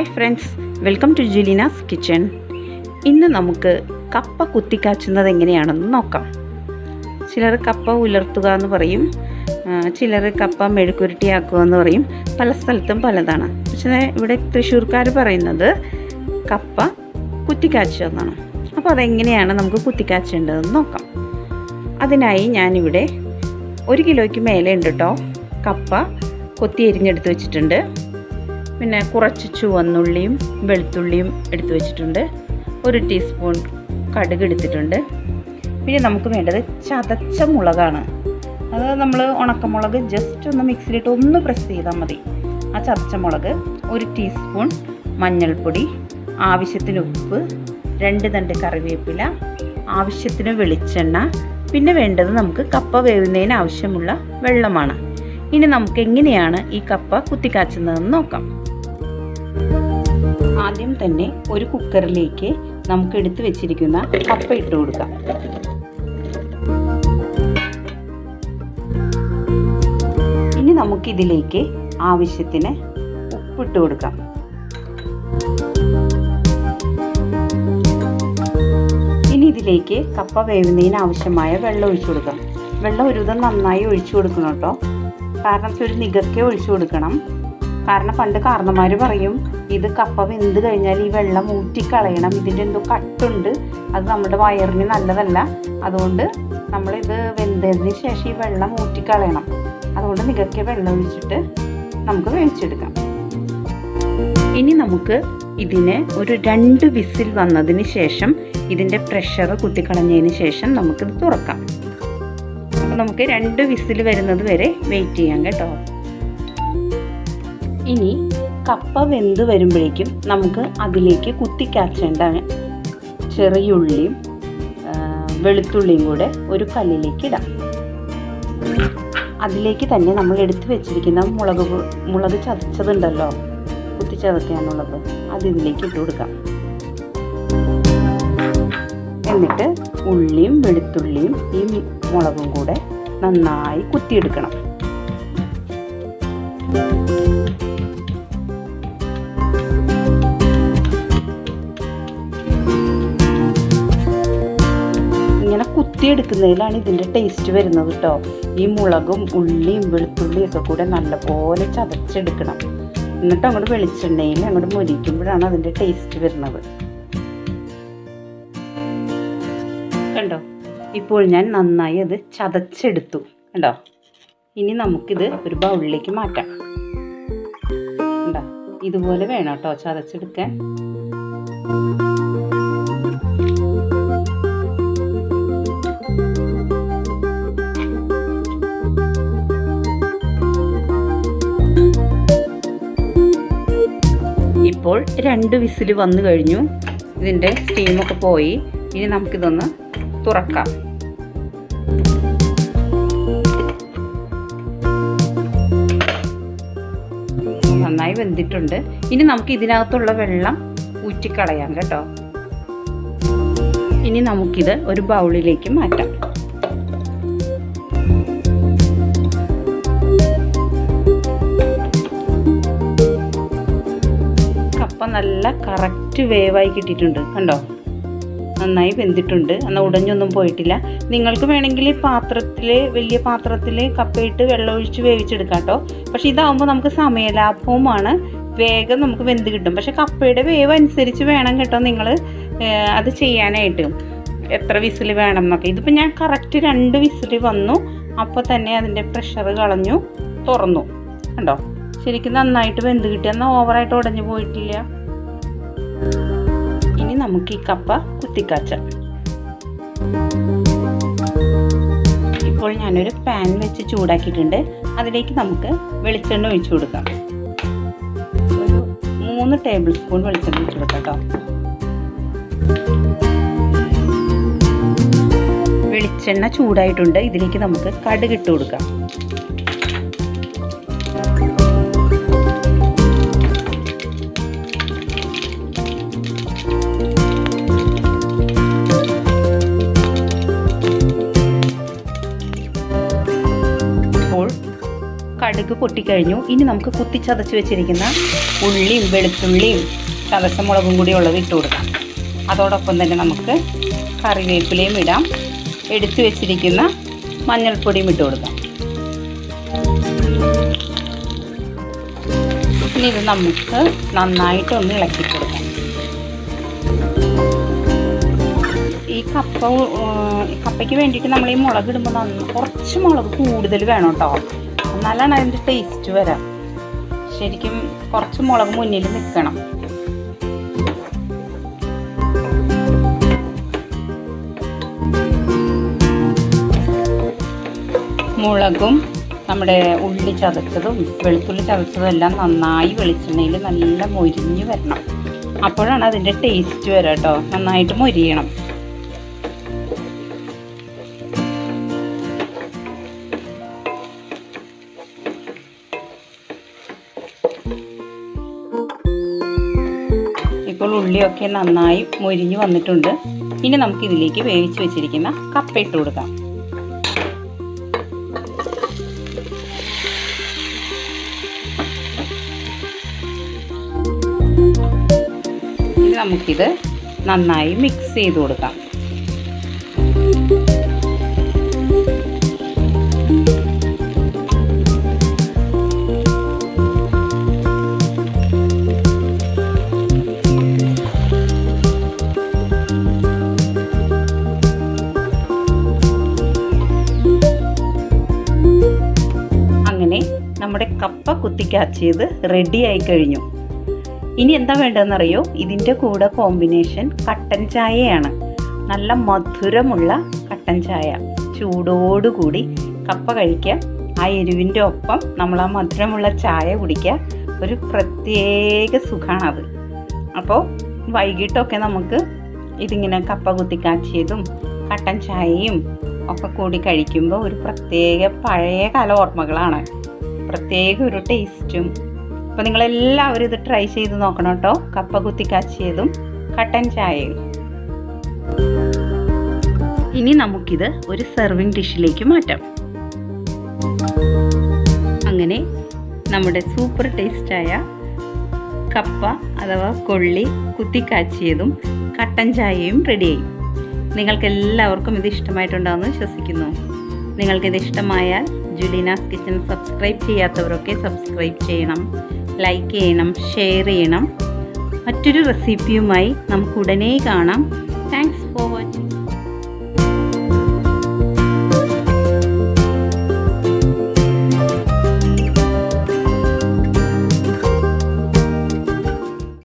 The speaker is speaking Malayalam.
Hi friends, welcome to Julina's kitchen. ഇന്ന് നമുക്ക് കപ്പ കുത്തിക്കാച്ചുന്നത് എങ്ങനെയാണെന്ന് നോക്കാം. ചിലർ കപ്പ ഉലർത്തുക എന്ന് പറയും, ചിലർ കപ്പ മെഴുക്കുരുട്ടിയാക്കുക എന്ന് പറയും. പല സ്ഥലത്തും പലതാണ്. പക്ഷേ ഇവിടെ തൃശ്ശൂർക്കാർ പറയുന്നത് കപ്പ കുത്തിക്കാച്ചുക എന്നാണ്. അപ്പോൾ അതെങ്ങനെയാണ് നമുക്ക് കുത്തിക്കാച്ചേണ്ടതെന്ന് നോക്കാം. അതിനായി ഞാനിവിടെ 1 കിലോയ്ക്ക് മേലെ ഉണ്ട് കേട്ടോ കപ്പ കൊത്തി എരിഞ്ഞെടുത്ത് വെച്ചിട്ടുണ്ട്. പിന്നെ കുറച്ച് ചുവന്നുള്ളിയും വെളുത്തുള്ളിയും എടുത്ത് വെച്ചിട്ടുണ്ട്. 1 ടീസ്പൂൺ കടുക് എടുത്തിട്ടുണ്ട്. പിന്നെ നമുക്ക് വേണ്ടത് ചതച്ച മുളകാണ്. അത് നമ്മൾ ഉണക്കമുളക് ജസ്റ്റ് ഒന്ന് മിക്സിയിലിട്ട് ഒന്ന് പ്രസ് ചെയ്താൽ മതി. ആ ചതച്ച മുളക്, 1 ടീസ്പൂൺ മഞ്ഞൾപ്പൊടി, ആവശ്യത്തിന് ഉപ്പ്, 2 തണ്ട് കറിവേപ്പില, ആവശ്യത്തിന് വെളിച്ചെണ്ണ. പിന്നെ വേണ്ടത് നമുക്ക് കപ്പ വേവുന്നതിന് ആവശ്യമുള്ള വെള്ളമാണ്. ഇനി നമുക്ക് എങ്ങനെയാണ് ഈ കപ്പ കുത്തിക്കാച്ചുന്നതെന്ന് നോക്കാം. ആദ്യം തന്നെ ഒരു കുക്കറിലേക്ക് നമുക്ക് എടുത്തു വെച്ചിരിക്കുന്ന കപ്പ ഇട്ട് കൊടുക്കാം. ഇനി നമുക്കിതിലേക്ക് ആവശ്യത്തിന് ഉപ്പിട്ട് കൊടുക്കാം. ഇനി ഇതിലേക്ക് കപ്പ വേവുന്നതിന് ആവശ്യമായ വെള്ളം ഒഴിച്ചു കൊടുക്കാം. വെള്ളം ഒരുവിധം നന്നായി ഒഴിച്ചു കൊടുക്കണം കേട്ടോ. കാരണം ഒരു നികക്കെ ഒഴിച്ചു കൊടുക്കണം. കാരണം പണ്ട് കാരണന്മാർ പറയും ഇത് കപ്പ വെന്ത് കഴിഞ്ഞാൽ ഈ വെള്ളം ഊറ്റിക്കളയണം, ഇതിൻ്റെ എന്തോ കട്ടുണ്ട്, അത് നമ്മുടെ വയറിന് നല്ലതല്ല. അതുകൊണ്ട് നമ്മളിത് വെന്തതിന് ശേഷം ഈ വെള്ളം ഊറ്റിക്കളയണം. അതുകൊണ്ട് നികക്കെ വെള്ളം ഒഴിച്ചിട്ട് നമുക്ക് വേവിച്ചെടുക്കാം. ഇനി നമുക്ക് ഇതിന് ഒരു 2 വിസിൽ വന്നതിന് ശേഷം ഇതിൻ്റെ പ്രഷർ കുത്തിക്കളഞ്ഞതിന് ശേഷം നമുക്കിത് തുറക്കാം. അപ്പോൾ നമുക്ക് 2 വിസിൽ വരുന്നത് വരെ വെയിറ്റ് ചെയ്യാം കേട്ടോ. ഇനി കപ്പ വെന്ത് വരുമ്പോഴേക്കും നമുക്ക് അതിലേക്ക് കുത്തിക്കാച്ചേണ്ട ചെറിയുള്ളിയും വെളുത്തുള്ളിയും കൂടെ ഒരു കല്ലിലേക്ക് ഇടാം. അതിലേക്ക് തന്നെ നമ്മൾ എടുത്തു വെച്ചിരിക്കുന്ന മുളക് ചതച്ചതുണ്ടല്ലോ, കുത്തി ചതയ്ക്കാനുള്ളത്, അത് ഇതിലേക്ക് ഇട്ട് കൊടുക്കാം. എന്നിട്ട് ഉള്ളിയും വെളുത്തുള്ളിയും ഈ മുളകും കൂടെ നന്നായി കുത്തിയെടുക്കണം. ഇങ്ങനെ കുത്തിയെടുക്കുന്നതിലാണ് ഇതിൻ്റെ ടേസ്റ്റ് വരുന്നത് കേട്ടോ. ഈ മുളകും ഉള്ളിയും വെളുത്തുള്ളിയും ഒക്കെ കൂടെ നല്ലപോലെ ചതച്ചെടുക്കണം. എന്നിട്ട് അങ്ങോട്ട് വെളിച്ചെണ്ണയിൽ അങ്ങോട്ട് മൊരിക്കുമ്പോഴാണ് അതിൻ്റെ ടേസ്റ്റ് വരുന്നത്. കണ്ടോ, ഇപ്പോൾ ഞാൻ നന്നായി അത് ചതച്ചെടുത്തു കണ്ടോ. ഇനി നമുക്കിത് ഒരു ബൗളിലേക്ക് മാറ്റാം. കണ്ടോ, ഇതുപോലെ വേണം കേട്ടോ ചതച്ചെടുക്കാൻ. ഇപ്പോൾ 2 വിസിൽ വന്നു കഴിഞ്ഞു. ഇതിൻ്റെ സ്റ്റീമൊക്കെ പോയി. ഇനി നമുക്കിതൊന്ന് തുറക്കാം. നന്നായി വെന്തിട്ടുണ്ട്. ഇനി നമുക്ക് ഇതിനകത്തുള്ള വെള്ളം ഊറ്റിക്കളയാം കേട്ടോ. ഇനി നമുക്കിത് ഒരു ബൗളിലേക്ക് മാറ്റാം. കപ്പ നല്ല കറക്റ്റ് വേവായി കിട്ടിയിട്ടുണ്ട് കണ്ടോ. നന്നായി വെന്തിട്ടുണ്ട്. എന്നാൽ ഉടഞ്ഞൊന്നും പോയിട്ടില്ല. നിങ്ങൾക്ക് വേണമെങ്കിൽ വലിയ പാത്രത്തിൽ കപ്പയിട്ട് വെള്ളം ഒഴിച്ച് വേവിച്ചെടുക്കാം കേട്ടോ. പക്ഷെ ഇതാവുമ്പോൾ നമുക്ക് സമയലാഭവുമാണ്, വേഗം നമുക്ക് വെന്ത് കിട്ടും. പക്ഷെ കപ്പയുടെ വേവ് അനുസരിച്ച് വേണം കേട്ടോ നിങ്ങൾ അത് ചെയ്യാനായിട്ട്, എത്ര വിസിൽ വേണം എന്നൊക്കെ. ഇതിപ്പോൾ ഞാൻ കറക്റ്റ് 2 വിസിൽ വന്നു. അപ്പോൾ തന്നെ അതിൻ്റെ പ്രഷർ കളഞ്ഞു, തുറന്നു കണ്ടോ. ശരിക്കും നന്നായിട്ട് വെന്ത് കിട്ടി. എന്നാൽ ഓവറായിട്ട് ഉടഞ്ഞു പോയിട്ടില്ല. ഇനി നമുക്ക് ഈ കപ്പ കുത്തിക്കാച്ചാം. ഇപ്പോൾ ഞാനൊരു പാൻ വെച്ച് ചൂടാക്കിയിട്ടുണ്ട്. അതിലേക്ക് നമുക്ക് വെളിച്ചെണ്ണ ഒഴിച്ചു കൊടുക്കാം. ഒരു 3 ടേബിൾ സ്പൂൺ വെളിച്ചെണ്ണ ഒഴിച്ചു കൊടുക്കാം കേട്ടോ. വെളിച്ചെണ്ണ ചൂടായിട്ടുണ്ട്. ഇതിലേക്ക് നമുക്ക് കടുക് ഇട്ട് കൊടുക്കാം. കടുക് പൊട്ടിക്കഴിഞ്ഞു. ഇനി നമുക്ക് കുത്തിച്ചതച്ച് വെച്ചിരിക്കുന്ന ഉള്ളിയും വെളുത്തുള്ളിയും ചതച്ചമുളകും കൂടി ഉള്ളത് ഇട്ട് കൊടുക്കാം. അതോടൊപ്പം തന്നെ നമുക്ക് കറിവേപ്പിലയും ഇടാം. എടുത്തു വെച്ചിരിക്കുന്ന മഞ്ഞൾപ്പൊടിയും ഇട്ട് കൊടുക്കാം. ഇനി ഇത് നമുക്ക് നന്നായിട്ടൊന്ന് ഇളക്കി കൊടുക്കാം. ഈ കപ്പയ്ക്ക് വേണ്ടിയിട്ട് നമ്മൾ ഈ മുളക് ഇടുമ്പോൾ കുറച്ച് മുളക് കൂടുതൽ വേണം കേട്ടോ, എന്നാലാണ് അതിൻ്റെ ടേസ്റ്റ് വരാം. ശരിക്കും കുറച്ച് മുളക് മുന്നിൽ നിൽക്കണം. മുളകും നമ്മുടെ ഉള്ളി ചതച്ചതും വെളുത്തുള്ളി ചതച്ചതും എല്ലാം നന്നായി വെളിച്ചെണ്ണയിൽ നല്ല മൊരിഞ്ഞ് വരണം. അപ്പോഴാണ് അതിൻ്റെ ടേസ്റ്റ് വരാം കേട്ടോ. നന്നായിട്ട് മൊരിയണം. ഇപ്പോൾ ഉള്ളിയൊക്കെ നന്നായി മൊരിഞ്ഞ് വന്നിട്ടുണ്ട്. ഇനി നമുക്ക് ഇതിലേക്ക് വേവിച്ച് വെച്ചിരിക്കുന്ന കപ്പ ഇട്ട് കൊടുക്കാം. ഇനി നമുക്കിത് നന്നായി മിക്സ് ചെയ്ത് കൊടുക്കാം. നമ്മുടെ കപ്പ കുത്തിക്കാച്ചിയത് റെഡി ആയി കഴിഞ്ഞു. ഇനി എന്താ വേണ്ടതെന്നറിയോ? ഇതിൻ്റെ കൂടെ കോമ്പിനേഷൻ കട്ടൻ ചായയാണ്. നല്ല മധുരമുള്ള കട്ടൻ ചായ ചൂടോടുകൂടി കപ്പ കഴിക്കുക. ആ എരിവിൻ്റെ ഒപ്പം നമ്മൾ ആ മധുരമുള്ള ചായ കുടിക്കുക. ഒരു പ്രത്യേക സുഖമാണത്. അപ്പോൾ വൈകിട്ടൊക്കെ നമുക്ക് ഇതിങ്ങനെ കപ്പ കുത്തിക്കാച്ചിയതും കട്ടൻ ചായയും ഒക്കെ കൂടി കഴിക്കുമ്പോൾ ഒരു പ്രത്യേക പഴയ കാല ഓർമ്മകളാണ്. പ്രത്യേക ഒരു ടേസ്റ്റും. അപ്പോൾ നിങ്ങളെല്ലാവരും ഇത് ട്രൈ ചെയ്ത് നോക്കണം കേട്ടോ. കപ്പ കുത്തിക്കാച്ചിയതും കട്ടൻ ചായയും. ഇനി നമുക്കിത് ഒരു സെർവിങ് ഡിഷിലേക്ക് മാറ്റാം. അങ്ങനെ നമ്മുടെ സൂപ്പർ ടേസ്റ്റായ കപ്പ അഥവാ കൊള്ളി കുത്തിക്കാച്ചിയതും കട്ടൻ ചായയും റെഡിയായി. നിങ്ങൾക്കെല്ലാവർക്കും ഇത് ഇഷ്ടമായിട്ടുണ്ടാകുമെന്ന് വിശ്വസിക്കുന്നു. നിങ്ങൾക്കിത് ഇഷ്ടമായാൽ ജുലീനാസ് കിച്ചൺ സബ്സ്ക്രൈബ് ചെയ്യാത്തവരൊക്കെ സബ്സ്ക്രൈബ് ചെയ്യണം, ലൈക്ക് ചെയ്യണം, ഷെയർ ചെയ്യണം. മറ്റൊരു റെസിപ്പിയുമായി നമുക്ക് ഉടനെ കാണാം. Thanks for watching.